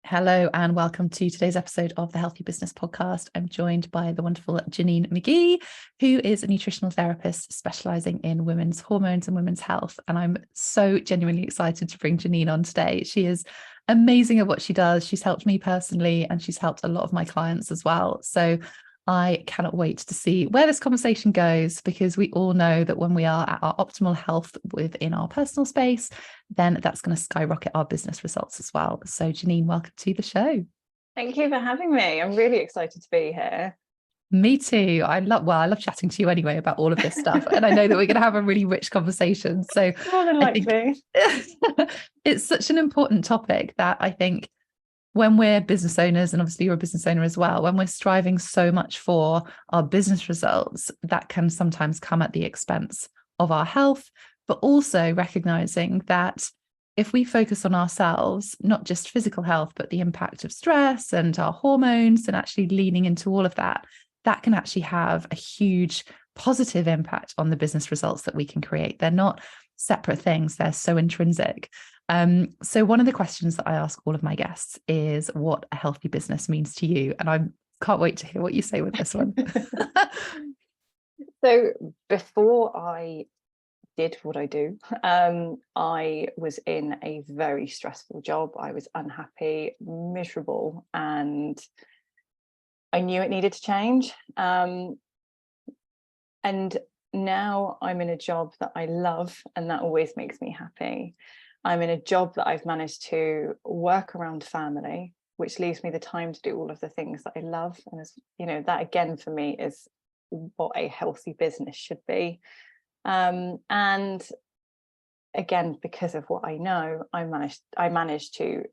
Hello and welcome to today's episode of the Healthy Business Podcast. I'm joined by the wonderful Janine McGee, who is a nutritional therapist specializing in women's hormones and women's health. And I'm so genuinely excited to bring Janine on today. She is amazing at what she does. She's helped me personally, and she's helped a lot of my clients as well. So I cannot wait to see where this conversation goes, because we all know that when we are at our optimal health within our personal space, then that's going to skyrocket our business results as well. So Janine, welcome to the show. Thank you for having me. I'm really excited to be here. Me too. I love chatting to you anyway about all of this stuff. And I know that we're going to have a really rich conversation. So More than likely. It's such an important topic that I think when we're business owners, and obviously you're a business owner as well, when we're striving so much for our business results, that can sometimes come at the expense of our health, but also recognizing that if we focus on ourselves, not just physical health, but the impact of stress and our hormones, and actually leaning into all of that, that can actually have a huge positive impact on the business results that we can create. They're not separate things, they're so intrinsic. So one of the questions that I ask all of my guests is what a healthy business means to you. And I can't wait to hear what you say with this one. So before I did what I do, I was in a very stressful job. I was unhappy, miserable, and I knew it needed to change. And now I'm in a job that I love, and that always makes me happy. I'm in a job that I've managed to work around family, which leaves me the time to do all of the things that I love. And as you know, that again for me is what a healthy business should be. And again, because of what I know, I managed to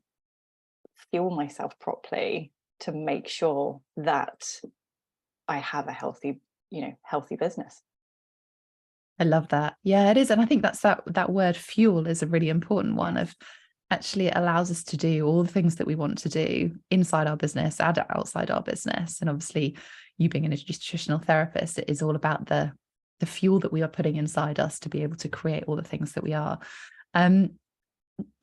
fuel myself properly to make sure that I have a healthy business. I love that. Yeah, it is. And I think that's that word fuel is a really important one. Of actually, it allows us to do all the things that we want to do inside our business and outside our business. And obviously, you being a nutritional therapist, it is all about the fuel that we are putting inside us to be able to create all the things that we are.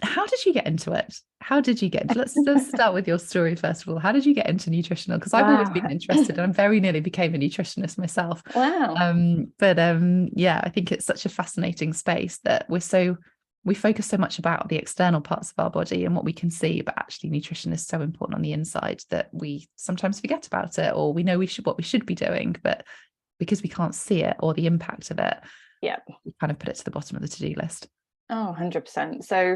How did you get into it? How did you get into Let's start with your story first of all. How did you get into nutritional? Because I've always been interested, and I very nearly became a nutritionist myself. Wow. Yeah, I think it's such a fascinating space that we focus so much about the external parts of our body and what we can see, but actually nutrition is so important on the inside that we sometimes forget about it, or we know what we should be doing, but because we can't see it or the impact of it, we kind of put it to the bottom of the to-do list. Oh, 100%. So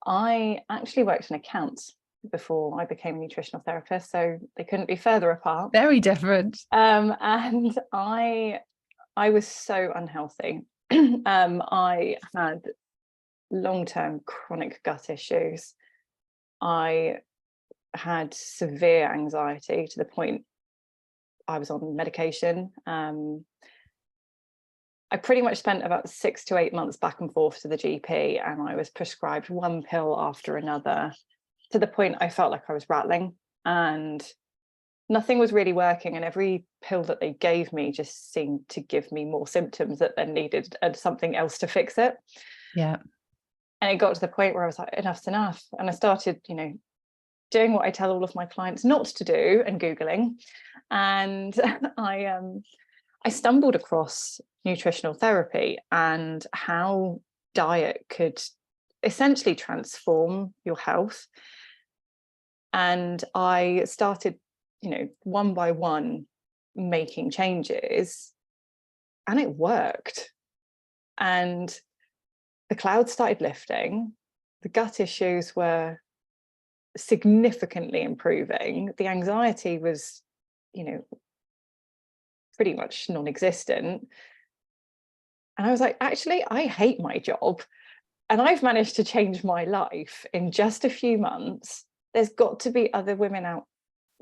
I actually worked in accounts before I became a nutritional therapist, so they couldn't be further apart. Very different. And I was so unhealthy. I had long-term chronic gut issues. I had severe anxiety to the point I was on medication. I pretty much spent about 6 to 8 months back and forth to the GP, and I was prescribed one pill after another to the point I felt like I was rattling and nothing was really working. And every pill that they gave me just seemed to give me more symptoms that then needed something else to fix it. Yeah. And it got to the point where I was like, enough's enough. And I started, doing what I tell all of my clients not to do and Googling. And I stumbled across nutritional therapy and how diet could essentially transform your health. And I started, one by one making changes, and it worked. And the clouds started lifting. The gut issues were significantly improving. The anxiety was, pretty much non-existent. And I was like, actually, I hate my job, and I've managed to change my life in just a few months. There's got to be other women out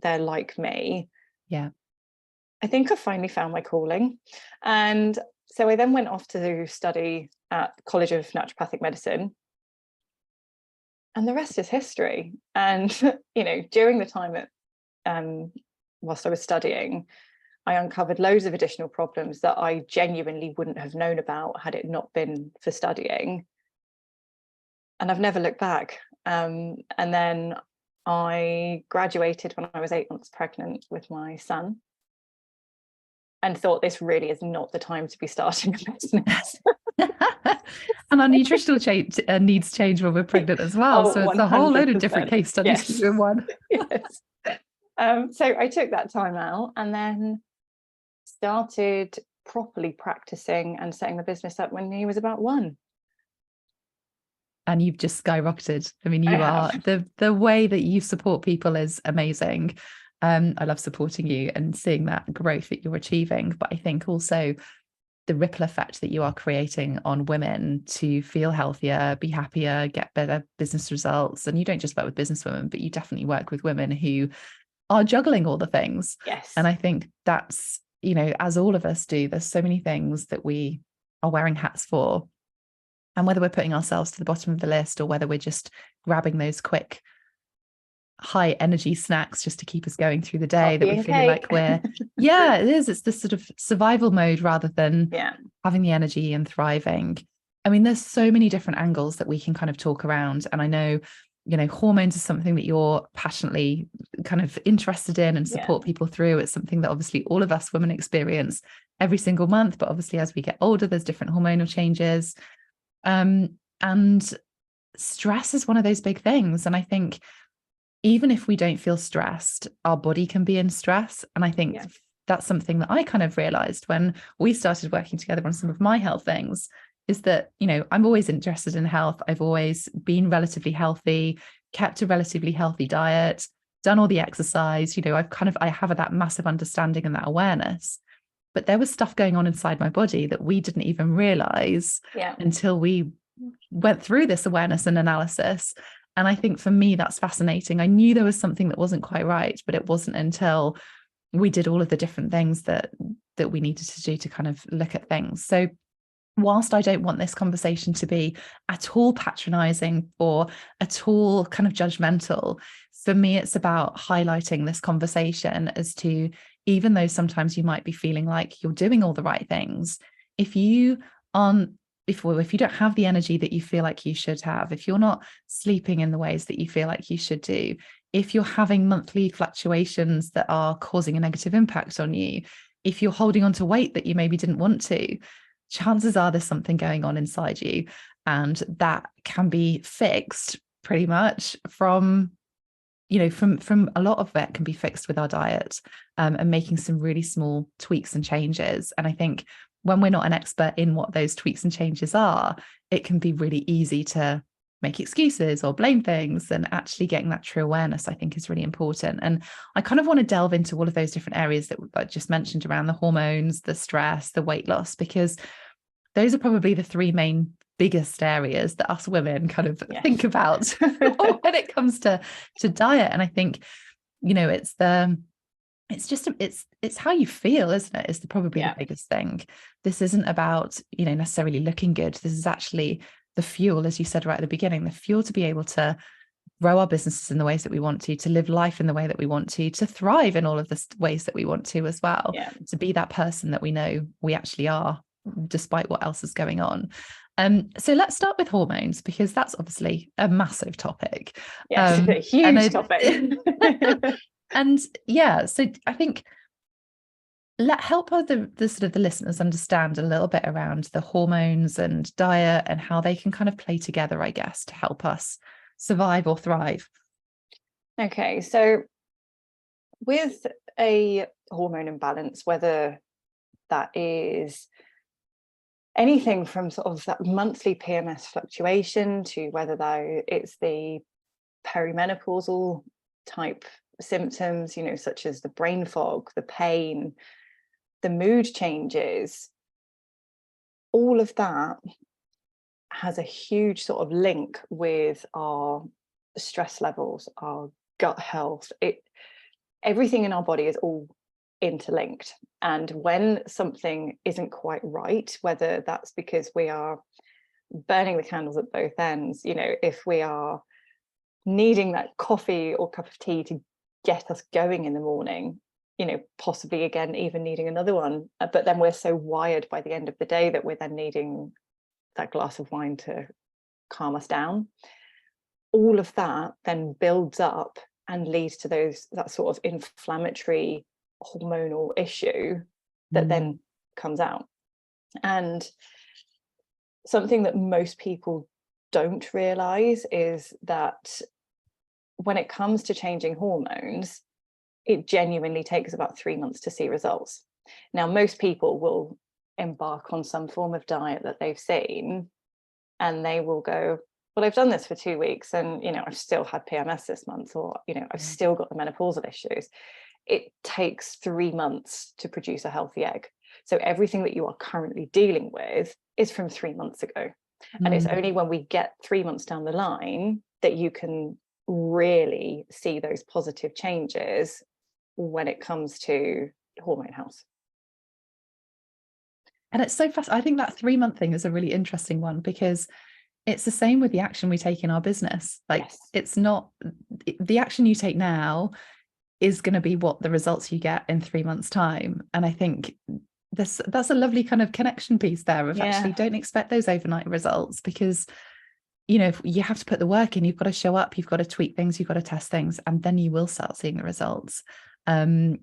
there like me. Yeah. I think I finally found my calling. And so I then went off to study at the College of Naturopathic Medicine. And the rest is history. And, during the time whilst I was studying, I uncovered loads of additional problems that I genuinely wouldn't have known about had it not been for studying. And I've never looked back. And then I graduated when I was 8 months pregnant with my son, and thought this really is not the time to be starting a business. And our nutritional needs change when we're pregnant as well. Oh, So it's a whole load of different 100%. case studies to do in one. Yes. So I took that time out and then started properly practicing and setting the business up when he was about 1. And you've just skyrocketed. I mean, I you are have. the way that you support people is amazing. I love supporting you and seeing that growth that you're achieving. But I think also the ripple effect that you are creating on women to feel healthier, be happier, get better business results. And you don't just work with business women, but you definitely work with women who are juggling all the things. Yes. And I think that's, you know, as all of us do, there's so many things that we are wearing hats for. And whether we're putting ourselves to the bottom of the list or whether we're just grabbing those quick high energy snacks just to keep us going through the day, that Coffee we and feel cake. like we're, yeah, it is. It's this sort of survival mode rather than having the energy and thriving. I mean, there's so many different angles that we can kind of talk around. And I know, you know, hormones is something that you're passionately kind of interested in and support people through. It's something that obviously all of us women experience every single month, but obviously as we get older, there's different hormonal changes. And stress is one of those big things. And I think even if we don't feel stressed, our body can be in stress. And I think that's something that I kind of realized when we started working together on some of my health things, is that, you know, I'm always interested in health. I've always been relatively healthy, kept a relatively healthy diet, done all the exercise. You know, I have that massive understanding and that awareness. But there was stuff going on inside my body that we didn't even realize until we went through this awareness and analysis. And I think for me, that's fascinating. I knew there was something that wasn't quite right, but it wasn't until we did all of the different things that we needed to do to kind of look at things. So whilst I don't want this conversation to be at all patronizing or at all kind of judgmental, for me, it's about highlighting this conversation as to, even though sometimes you might be feeling like you're doing all the right things, if you aren't, if you don't have the energy that you feel like you should have, if you're not sleeping in the ways that you feel like you should do, if you're having monthly fluctuations that are causing a negative impact on you, if you're holding on to weight that you maybe didn't want to, chances are there's something going on inside you. And that can be fixed pretty much from, you know, from a lot of it can be fixed with our diet, and making some really small tweaks and changes. And I think when we're not an expert in what those tweaks and changes are, it can be really easy to make excuses or blame things, and actually getting that true awareness, I think, is really important. And I kind of want to delve into all of those different areas that I just mentioned around the hormones, the stress, the weight loss, because those are probably the three main biggest areas that us women kind of think about when it comes to diet. And I think, you know, it's how you feel, isn't it? It's probably the biggest thing. This isn't about, you know, necessarily looking good. This is actually the fuel, as you said right at the beginning, the fuel to be able to grow our businesses in the ways that we want to live life in the way that we want to thrive in all of the ways that we want to as well, to be that person that we know we actually are, despite what else is going on. So let's start with hormones, because that's obviously a massive topic. Yes, a huge topic. And so I think help the sort of the listeners understand a little bit around the hormones and diet and how they can kind of play together, I guess, to help us survive or thrive. Okay, so with a hormone imbalance, whether that is anything from sort of that monthly PMS fluctuation to whether it's the perimenopausal type symptoms, you know, such as the brain fog, the pain, the mood changes, all of that has a huge sort of link with our stress levels, our gut health. Everything in our body is all interlinked. And when something isn't quite right, whether that's because we are burning the candles at both ends, you know, if we are needing that coffee or cup of tea to get us going in the morning, you know, possibly again even needing another one, but then we're so wired by the end of the day that we're then needing that glass of wine to calm us down. All of that then builds up and lead to that sort of inflammatory hormonal issue that then comes out. And something that most people don't realize is that when it comes to changing hormones, it genuinely takes about 3 months to see results. Now, most people will embark on some form of diet that they've seen, and they will go, well, I've done this for 2 weeks and, I've still had PMS this month, or, I've still got the menopausal issues. It takes 3 months to produce a healthy egg. So everything that you are currently dealing with is from 3 months ago. And it's only when we get 3 months down the line that you can really see those positive changes when it comes to hormone health. And it's so fast. I think that 3-month thing is a really interesting one, because it's the same with the action we take in our business. Like, Yes. It's not the action you take now is going to be what the results you get in 3 months' time. And I think that's a lovely kind of connection piece there of actually don't expect those overnight results, because if you have to put the work in, you've got to show up, you've got to tweak things, you've got to test things, and then you will start seeing the results. And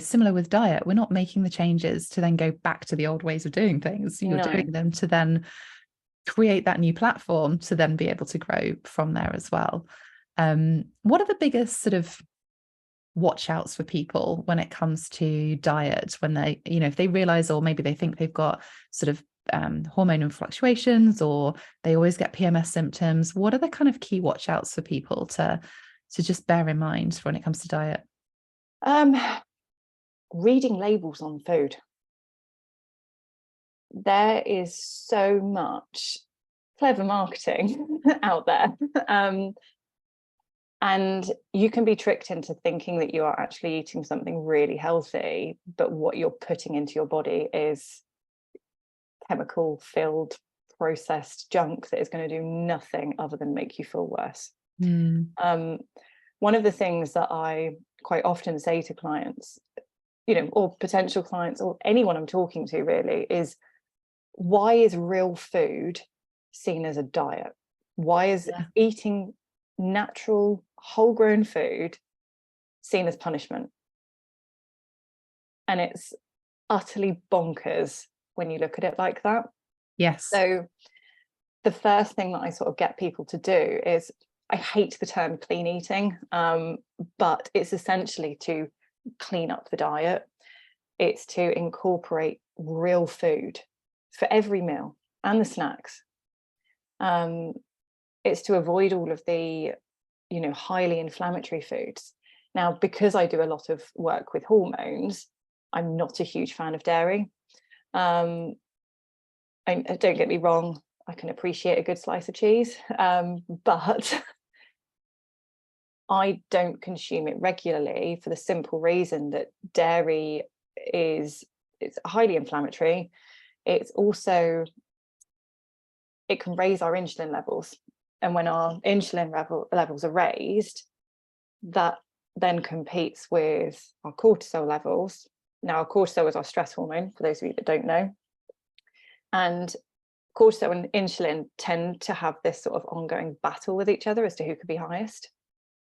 similar with diet, we're not making the changes to then go back to the old ways of doing things. You're doing them to then create that new platform to then be able to grow from there as well. What are the biggest sort of watch outs for people when it comes to diet, when they, if they realize, or maybe they think they've got sort of hormonal fluctuations, or they always get PMS symptoms? What are the kind of key watch outs for people to just bear in mind when it comes to diet? Reading labels on food. There is so much clever marketing out there. And you can be tricked into thinking that you are actually eating something really healthy, but what you're putting into your body is chemical filled, processed junk that is going to do nothing other than make you feel worse. One of the things that I quite often say to clients, or potential clients, or anyone I'm talking to really, is, why is real food seen as a diet? Why is eating natural, whole-grown food seen as punishment? And it's utterly bonkers when you look at it like that. Yes. So the first thing that I sort of get people to do is, I hate the term clean eating, but it's essentially to clean up the diet. It's to incorporate real food for every meal and the snacks. It's to avoid all of the, highly inflammatory foods. Now, because I do a lot of work with hormones, I'm not a huge fan of dairy. Don't get me wrong, I can appreciate a good slice of cheese, but I don't consume it regularly for the simple reason that dairy it's highly inflammatory. It's also, it can raise our insulin levels. And when our insulin levels are raised, that then competes with our cortisol levels. Now, our cortisol is our stress hormone, for those of you that don't know. And cortisol and insulin tend to have this sort of ongoing battle with each other as to who could be highest.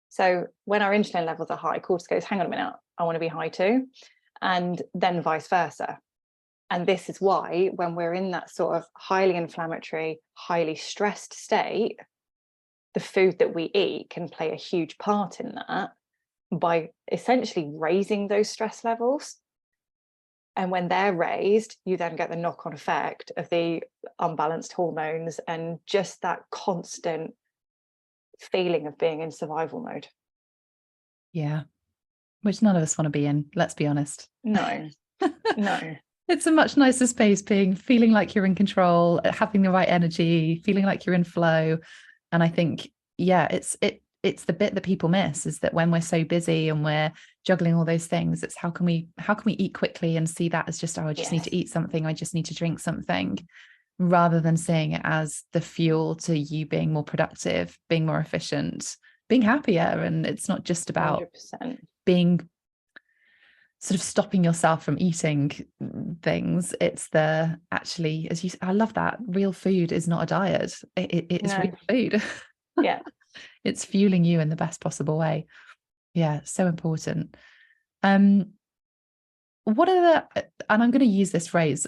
So when our insulin levels are high, cortisol goes, hang on a minute, I want to be high too. And then vice versa. And this is why when we're in that sort of highly inflammatory, highly stressed state, the food that we eat can play a huge part in that by essentially raising those stress levels. And when they're raised, you then get the knock-on effect of the unbalanced hormones and just that constant feeling of being in survival mode. Yeah. Which none of us want to be in, let's be honest. No. It's a much nicer space, feeling like you're in control, having the right energy, feeling like you're in flow. And I think, it's the bit that people miss, is that when we're so busy and we're juggling all those things, it's how can we eat quickly and see that as just, I just need to eat something, I just need to drink something, rather than seeing it as the fuel to you being more productive, being more efficient, being happier. And it's not just about 100%. being sort of stopping yourself from eating things. It's actually, I love that, real food is not a diet. It's real food. Yeah. it's fueling you in the best possible way. Yeah, so important. What are the, and I'm going to use this phrase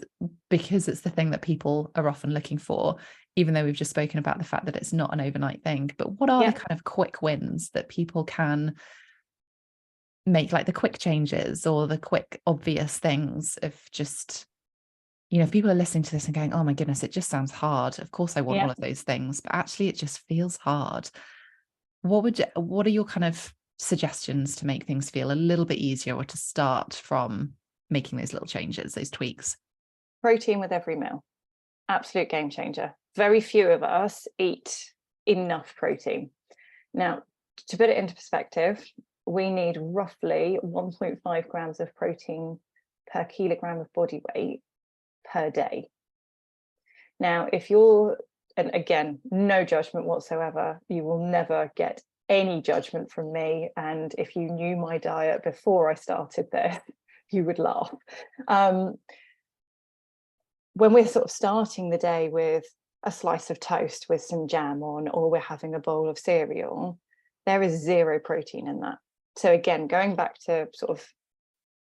because it's the thing that people are often looking for, even though we've just spoken about the fact that it's not an overnight thing, but what are the kind of quick wins that people can make, like the quick changes or the quick obvious things of just, if people are listening to this and going, oh my goodness, it just sounds hard. Of course I want all of those things, but actually it just feels hard. What are your kind of suggestions to make things feel a little bit easier, or to start from making those little changes, those tweaks? Protein with every meal. Absolute game changer. Very few of us eat enough protein. Now, to put it into perspective, we need roughly 1.5 grams of protein per kilogram of body weight per day. Now, if you're, and again, no judgment whatsoever, you will never get any judgment from me. And if you knew my diet before I started this, you would laugh. When we're sort of starting the day with a slice of toast with some jam on, or we're having a bowl of cereal, there is zero protein in that. So again, going back to sort of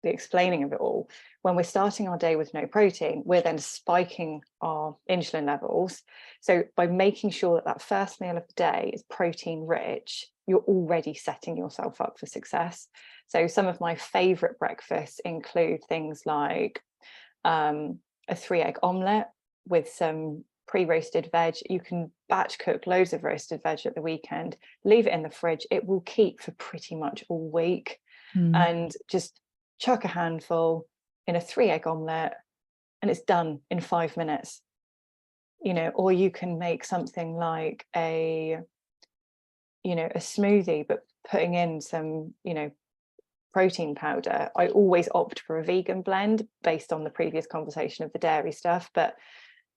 the explaining of it all, when we're starting our day with no protein, we're then spiking our insulin levels. So by making sure that that first meal of the day is protein rich, you're already setting yourself up for success. So some of my favorite breakfasts include things like a 3-egg omelette with some pre-roasted veg. You can batch cook loads of roasted veg at the weekend, leave it in the fridge. It will keep for pretty much all week. And just chuck a handful in a 3-egg omelette and it's done in 5 minutes. Or you can make something like a smoothie, but putting in some protein powder. I always opt for a vegan blend based on the previous conversation of the dairy stuff, but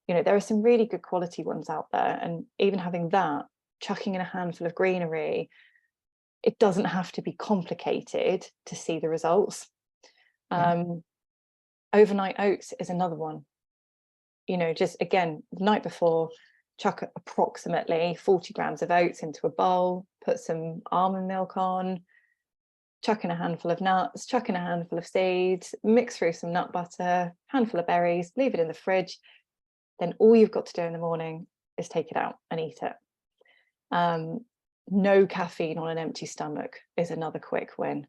there are some really good quality ones out there. And even having that, chucking in a handful of greenery, it doesn't have to be complicated to see the results. Overnight oats is another one. Just again, the night before, chuck approximately 40 grams of oats into a bowl, put some almond milk on, chuck in a handful of nuts, chuck in a handful of seeds, mix through some nut butter, handful of berries, leave it in the fridge. Then all you've got to do in the morning is take it out and eat it. No caffeine on an empty stomach is another quick win.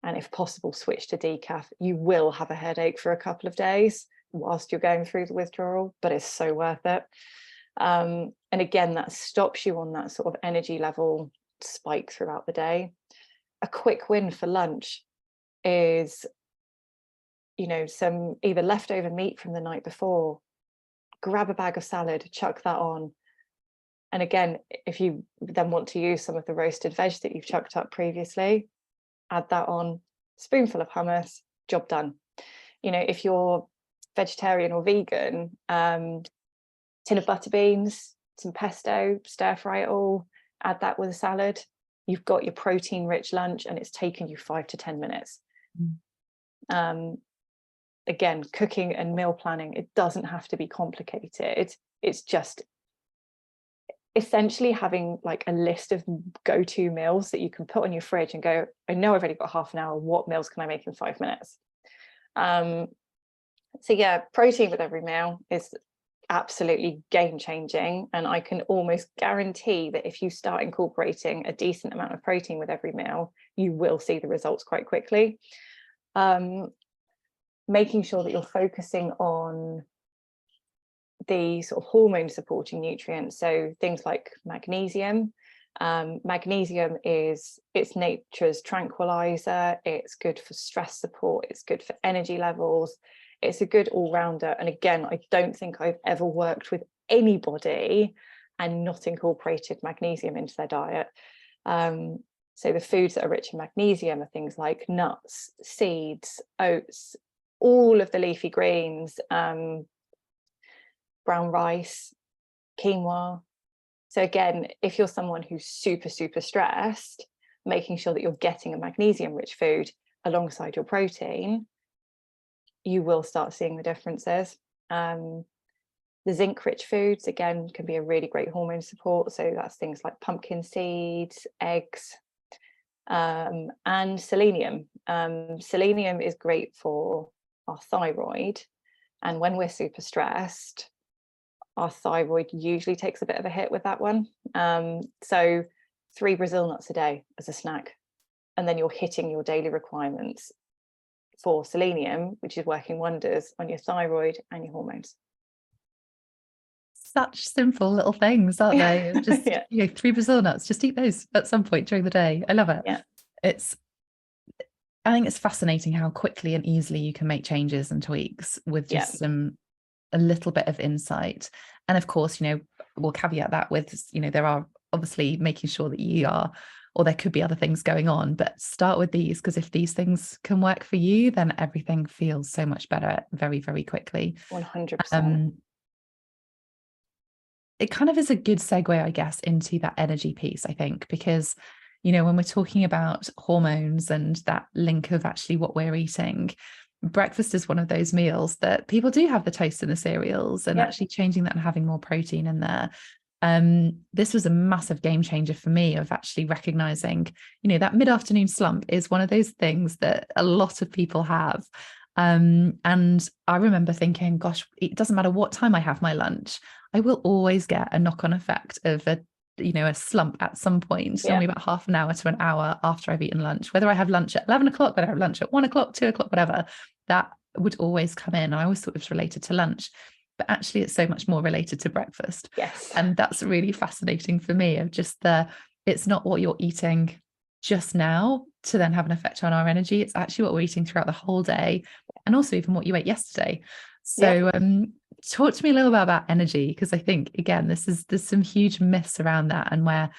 And if possible, switch to decaf. You will have a headache for a couple of days whilst you're going through the withdrawal, but it's so worth it. And again, that stops you on that sort of energy level spike throughout the day. A quick win for lunch is, some either leftover meat from the night before. Grab a bag of salad, chuck that on. And again, if you then want to use some of the roasted veg that you've chucked up previously, add that on, spoonful of hummus, job done. If you're vegetarian or vegan, tin of butter beans, some pesto, stir fry it all, add that with a salad. You've got your protein rich lunch and it's taken you 5 to 10 minutes. Again, cooking and meal planning, it doesn't have to be complicated. It's just essentially having like a list of go-to meals that you can put on your fridge and go, I know I've only got half an hour, what meals can I make in 5 minutes? So yeah, protein with every meal is absolutely game changing, and I can almost guarantee that if you start incorporating a decent amount of protein with every meal, you will see the results quite quickly. Making sure that you're focusing on the sort of hormone supporting nutrients, so things like magnesium. Magnesium it's nature's tranquilizer. It's good for stress support, it's good for energy levels, it's a good all-rounder. And again, I don't think I've ever worked with anybody and not incorporated magnesium into their diet. So the foods that are rich in magnesium are things like nuts, seeds, oats, all of the leafy greens, brown rice, quinoa. So again, if you're someone who's super stressed, making sure that you're getting a magnesium rich food alongside your protein, you will start seeing the differences. The zinc rich foods, again, can be a really great hormone support. So that's things like pumpkin seeds, eggs, and selenium. Selenium is great for our thyroid. And when we're super stressed, our thyroid usually takes a bit of a hit with that one. So 3 Brazil nuts a day as a snack. And then you're hitting your daily requirements for selenium, which is working wonders on your thyroid and your hormones. Such simple little things, aren't they? Just, Yeah. 3 Brazil nuts, just eat those at some point during the day. I love it. Yeah. I think it's fascinating how quickly and easily you can make changes and tweaks with just a little bit of insight. And of course, we'll caveat that with, there are obviously making sure that you are, or there could be other things going on, but start with these, because if these things can work for you, then everything feels so much better very, very quickly. 100%. It kind of is a good segue, I guess, into that energy piece, I think, because, when we're talking about hormones and that link of actually what we're eating, breakfast is one of those meals that people do have the toast and the cereals, and actually changing that and having more protein in there. This was a massive game changer for me, of actually recognizing, that mid-afternoon slump is one of those things that a lot of people have. And I remember thinking, gosh, it doesn't matter what time I have my lunch, I will always get a knock-on effect of a slump at some point, normally about half an hour to an hour after I've eaten lunch, whether I have lunch at 11 o'clock, whether I have lunch at 1 o'clock, 2 o'clock, whatever, that would always come in. I always thought it was related to lunch, but actually it's so much more related to breakfast. Yes. And that's really fascinating for me, of just it's not what you're eating just now to then have an effect on our energy. It's actually what we're eating throughout the whole day, and also even what you ate yesterday. So talk to me a little bit about energy, because I think, again, there's some huge myths around that, and where,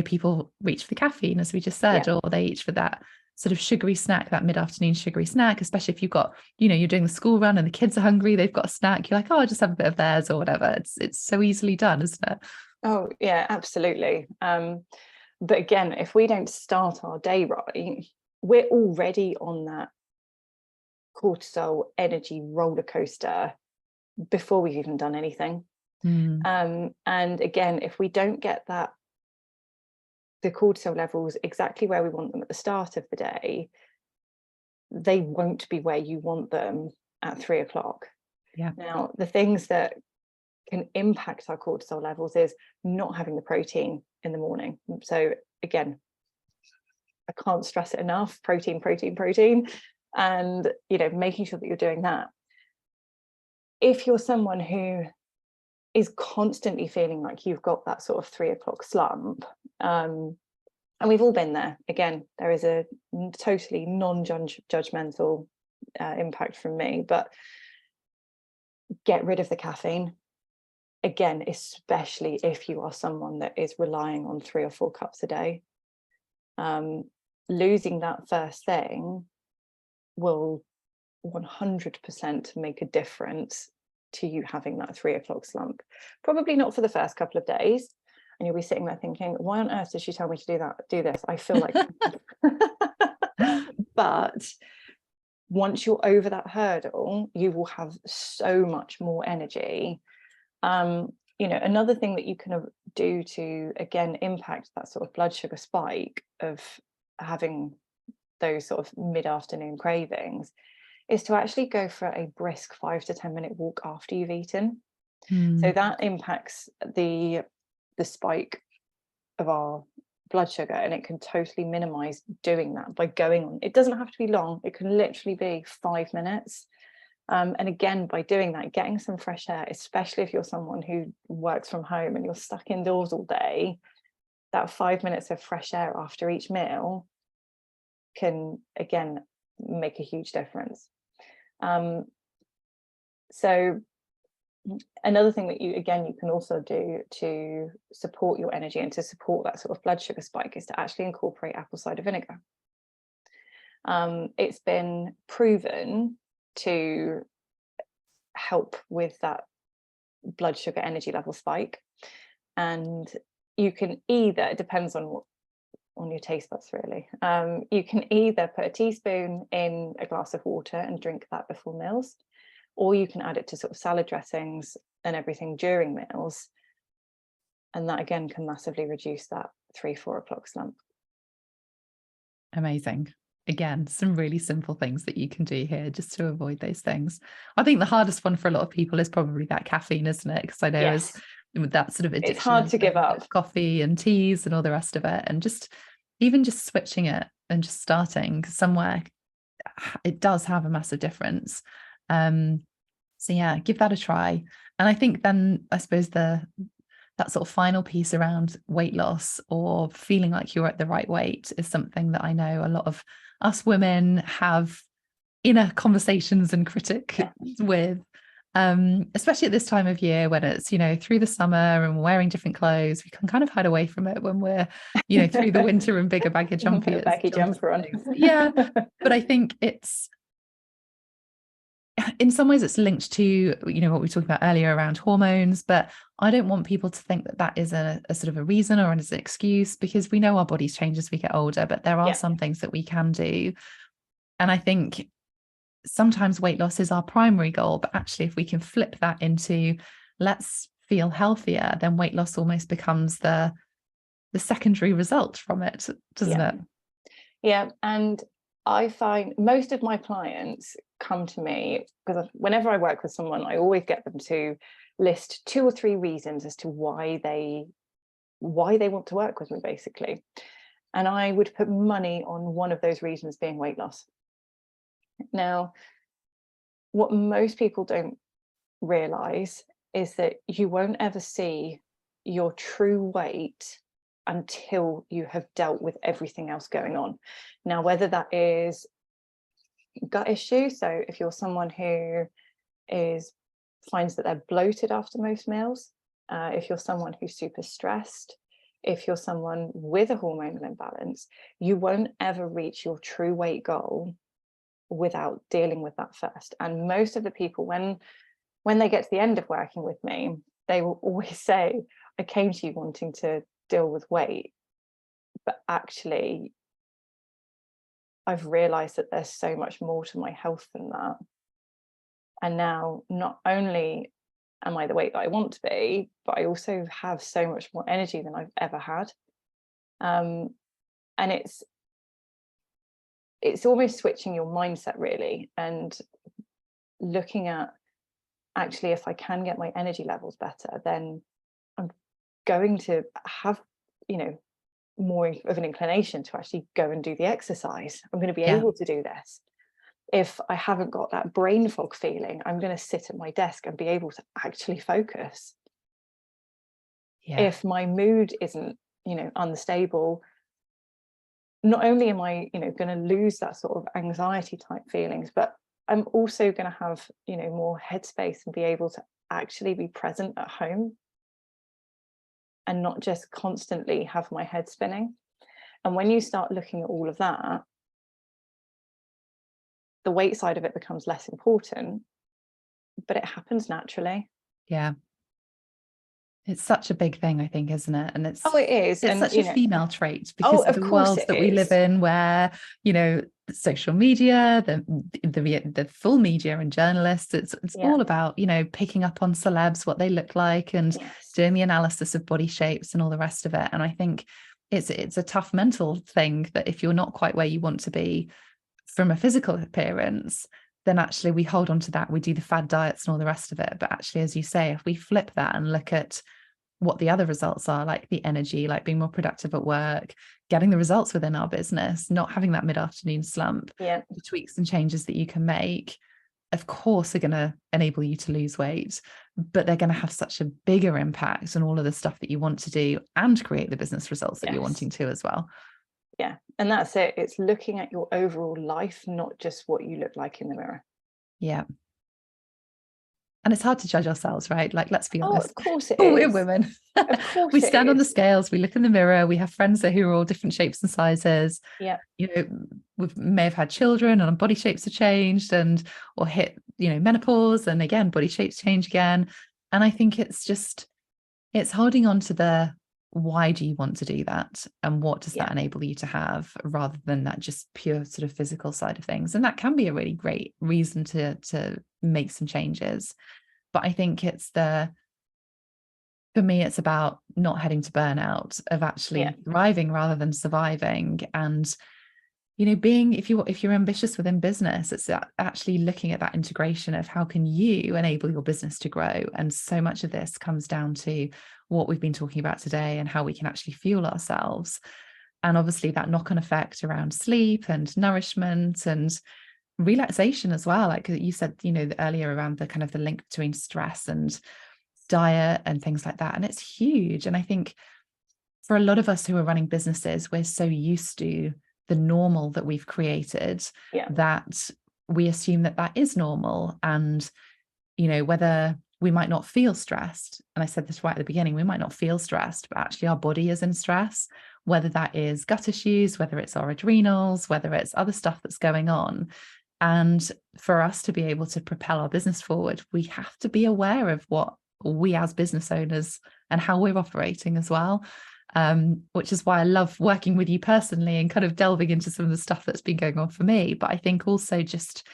people reach for the caffeine, as we just said, or they reach for that sort of sugary snack, that mid-afternoon sugary snack, especially if you've got, you're doing the school run and the kids are hungry, they've got a snack, you're like, oh, I'll just have a bit of theirs or whatever. It's so easily done, isn't it? Oh, yeah, absolutely. But again, if we don't start our day right, we're already on that cortisol energy roller coaster before we've even done anything. And again, if we don't get the cortisol levels exactly where we want them at the start of the day, they won't be where you want them at 3 o'clock. Now, the things that can impact our cortisol levels is not having the protein in the morning. So again, I can't stress it enough: protein, and making sure that you're doing that. If you're someone who is constantly feeling like you've got that sort of 3 o'clock slump, and we've all been there, again, there is a totally non-judgmental impact from me, but get rid of the caffeine. Again, especially if you are someone that is relying on 3 or 4 cups a day. Losing that first thing will 100% make a difference to you having that 3 o'clock slump. Probably not for the first couple of days, and you'll be sitting there thinking, why on earth did she tell me to do this? I feel like but once you're over that hurdle, you will have so much more energy. Another thing that you can do to, again, impact that sort of blood sugar spike of having those sort of mid-afternoon cravings is to actually go for a brisk 5 to 10 minute walk after you've eaten. So that impacts the spike of our blood sugar, and it can totally minimize doing that by going on. It doesn't have to be long, it can literally be 5 minutes. And again, by doing that, getting some fresh air, especially if you're someone who works from home and you're stuck indoors all day, that 5 minutes of fresh air after each meal can, again, make a huge difference. So another thing that you can also do to support your energy and to support that sort of blood sugar spike is to actually incorporate apple cider vinegar. It's been proven to help with that blood sugar energy level spike, and you can either, it depends on your taste buds really, you can either put a teaspoon in a glass of water and drink that before meals, or you can add it to sort of salad dressings and everything during meals. And that again can massively reduce that 3-4 o'clock slump. Amazing. Again, some really simple things that you can do here just to avoid those things. I think the hardest one for a lot of people is probably that caffeine, isn't it? Because I know Yes, with that sort of addiction, it's hard to give up. coffee and teas and all the rest of it, and just even just switching it and just starting somewhere, it does have a massive difference. So yeah, give that a try. And I think then I suppose that sort of final piece around weight loss or feeling like you're at the right weight is something that I know a lot of us women have inner conversations and critic with, especially at this time of year when it's, through the summer and wearing different clothes. We can kind of hide away from it when we're, through the winter and bigger baggy jumper on. Yeah. But I think it's, in some ways it's linked to, what we were talking about earlier around hormones, but I don't want people to think that that is a sort of a reason or as an excuse, because we know our bodies change as we get older, but there are some things that we can do. And I think sometimes weight loss is our primary goal, but actually if we can flip that into let's feel healthier, then weight loss almost becomes the secondary result from it, doesn't it? Yeah. And I find most of my clients come to me because whenever I work with someone, I always get them to list 2 or 3 reasons as to why they want to work with me, basically. And I would put money on one of those reasons being weight loss. Now, what most people don't realize is that you won't ever see your true weight until you have dealt with everything else going on. Now, whether that is gut issue, so if you're someone who finds that they're bloated after most meals, if you're someone who's super stressed, if you're someone with a hormonal imbalance, you won't ever reach your true weight goal without dealing with that first. And most of the people, when they get to the end of working with me, they will always say, I came to you wanting to deal with weight, but actually I've realized that there's so much more to my health than that. And now not only am I the weight that I want to be, but I also have so much more energy than I've ever had. And it's almost switching your mindset, really, and looking at, actually, if I can get my energy levels better, then I'm going to have, more of an inclination to actually go and do the exercise. I'm going to be able to do this. If I haven't got that brain fog feeling, I'm going to sit at my desk and be able to actually focus. If my mood isn't, unstable, not only am I, going to lose that sort of anxiety type feelings, but I'm also going to have, more headspace and be able to actually be present at home and not just constantly have my head spinning. And when you start looking at all of that, the weight side of it becomes less important, but it happens naturally. Yeah. It's such a big thing, I think, isn't it? And it's it is. It's such a female trait because of the world that we live in, where, social media, the full media and journalists, it's all about, picking up on celebs, what they look like, and doing the analysis of body shapes and all the rest of it. And I think it's a tough mental thing that if you're not quite where you want to be from a physical appearance, then actually we hold on to that. We do the fad diets and all the rest of it. But actually, as you say, if we flip that and look at what the other results are, like the energy, like being more productive at work, getting the results within our business, not having that mid-afternoon slump, the tweaks and changes that you can make, of course, are going to enable you to lose weight, but they're going to have such a bigger impact on all of the stuff that you want to do and create the business results that you're wanting to as well. Yeah. And that's it. It's looking at your overall life, not just what you look like in the mirror. Yeah. And it's hard to judge ourselves, right? Like, let's be honest. Of course it is. We're women. Of course we stand on the scales, we look in the mirror, we have friends who are all different shapes and sizes. Yeah. We may have had children and body shapes have changed or hit, menopause, and again, body shapes change again. And I think it's holding on to the, why do you want to do that? And what does that enable you to have, rather than that just pure sort of physical side of things. And that can be a really great reason to make some changes. But I think for me, it's about not heading to burnout, of actually thriving rather than surviving. And, you know, if you're ambitious within business, it's actually looking at that integration of how can you enable your business to grow. And so much of this comes down to what we've been talking about today and how we can actually fuel ourselves. And obviously that knock-on effect around sleep and nourishment and relaxation as well. Like you said, you know, earlier, around the kind of the link between stress and diet and things like that. And it's huge. And I think for a lot of us who are running businesses, we're so used to the normal that we've created that we assume that that is normal. And, you know, whether we might not feel stressed, and I said this right at the beginning, we might not feel stressed, but actually our body is in stress, whether that is gut issues, whether it's our adrenals, whether it's other stuff that's going on. And for us to be able to propel our business forward, we have to be aware of what we as business owners and how we're operating as well, which is why I love working with you personally and kind of delving into some of the stuff that's been going on for me. But I think also just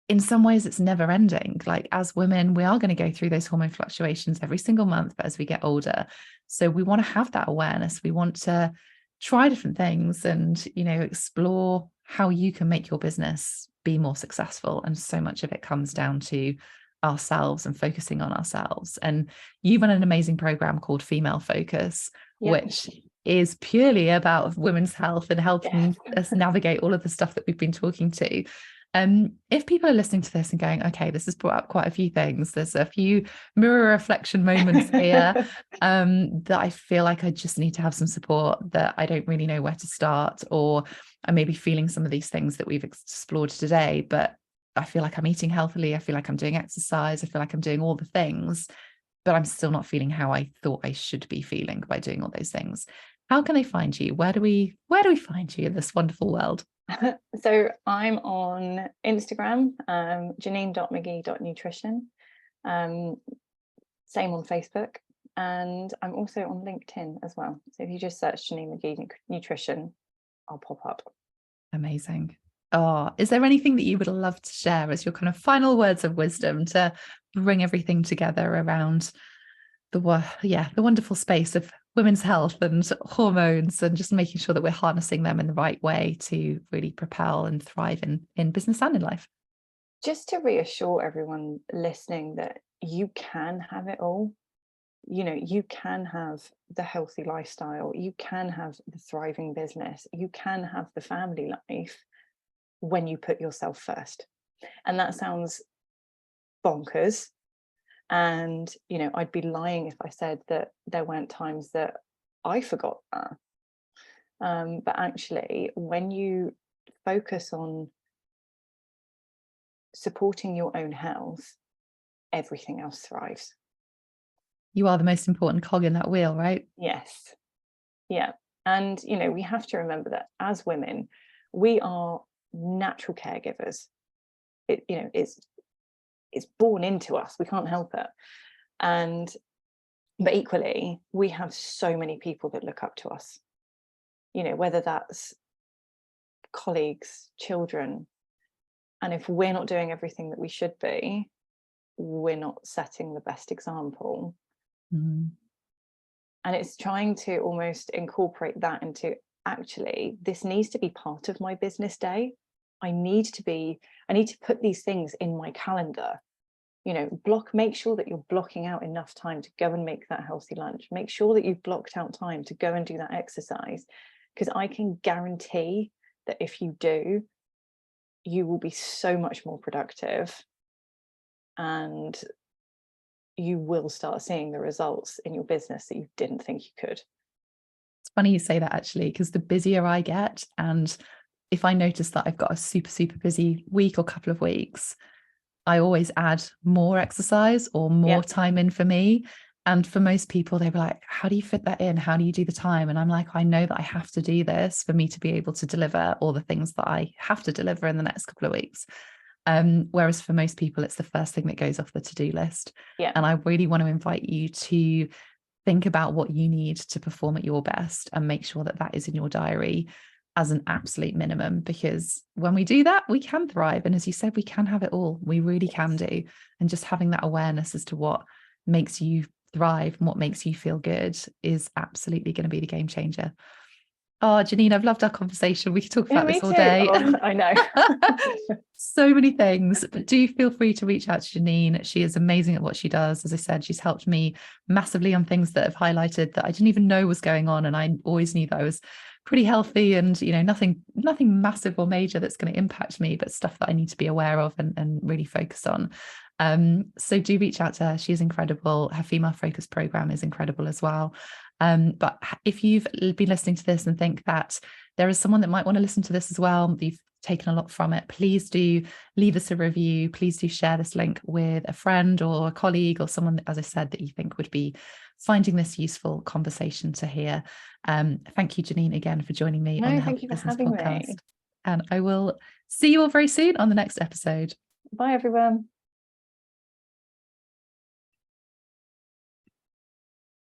in some ways it's never ending. Like as women, we are going to go through those hormone fluctuations every single month, but as we get older, so we want to have that awareness. We want to try different things and, you know, explore how you can make your business be more successful. And so much of it comes down to ourselves and focusing on ourselves. And you run an amazing program called Female Focus, which is purely about women's health and helping us navigate all of the stuff that we've been talking to. If people are listening to this and going, okay, this has brought up quite a few things, there's a few mirror reflection moments here that I feel like I just need to have some support, that I don't really know where to start, or I may be feeling some of these things that we've explored today, but I feel like I'm eating healthily, I feel like I'm doing exercise, I feel like I'm doing all the things, but I'm still not feeling how I thought I should be feeling by doing all those things. How can they find you? Where do we find you in this wonderful world? So I'm on Instagram, janine.mcgee.nutrition. Same on Facebook. And I'm also on LinkedIn as well. So if you just search Janine McGee Nutrition, I'll pop up. Amazing. Oh, is there anything that you would love to share as your kind of final words of wisdom to bring everything together around the wonderful space of women's health and hormones, and just making sure that we're harnessing them in the right way to really propel and thrive in business and in life? Just to reassure everyone listening that you can have it all. You know, you can have the healthy lifestyle, you can have the thriving business, you can have the family life when you put yourself first. And that sounds bonkers. And, you know, I'd be lying if I said that there weren't times that I forgot that. But actually, when you focus on supporting your own health, everything else thrives. You are the most important cog in that wheel, right? Yes. Yeah. And, you know, we have to remember that as women, we are natural caregivers. It's born into us. We can't help it. But equally, we have so many people that look up to us, you know, whether that's colleagues, children. And if we're not doing everything that we should be, we're not setting the best example. Mm. And it's trying to almost incorporate that into, actually, this needs to be part of my business day. I need to put these things in my calendar. You know, make sure that you're blocking out enough time to go and make that healthy lunch. Make sure that you've blocked out time to go and do that exercise, because I can guarantee that if you do, you will be so much more productive, and you will start seeing the results in your business that you didn't think you could. It's funny you say that, actually, because the busier I get, and if I notice that I've got a super, super busy week or couple of weeks, I always add more exercise or more time in for me. And for most people, they were like, how do you fit that in? How do you do the time? And I'm like, I know that I have to do this for me to be able to deliver all the things that I have to deliver in the next couple of weeks. Whereas for most people, it's the first thing that goes off the to-do list. And I really want to invite you to think about what you need to perform at your best and make sure that that is in your diary. as an absolute minimum, because when we do that, we can thrive. And as you said, we can have it all. We really can do. And just having that awareness as to what makes you thrive and what makes you feel good is absolutely going to be the game changer. Oh, Janine, I've loved our conversation. We could talk about this all day. Oh, I know. So many things, but do feel free to reach out to Janine. She is amazing at what she does. As I said, she's helped me massively on things that have highlighted that I didn't even know was going on. And I always knew that I was pretty healthy and, nothing massive or major that's going to impact me, but stuff that I need to be aware of and really focus on. So do reach out to her. She is incredible. Her female focus program is incredible as well. But if you've been listening to this and think that there is someone that might want to listen to this as well, that you've taken a lot from it, please do leave us a review. Please do share this link with a friend or a colleague or someone, as I said, that you think would be finding this useful conversation to hear. Thank you, Janine, again for joining me on the Thank Healthy you for Business having podcast. me. And I will see you all very soon on the next episode. Bye, everyone.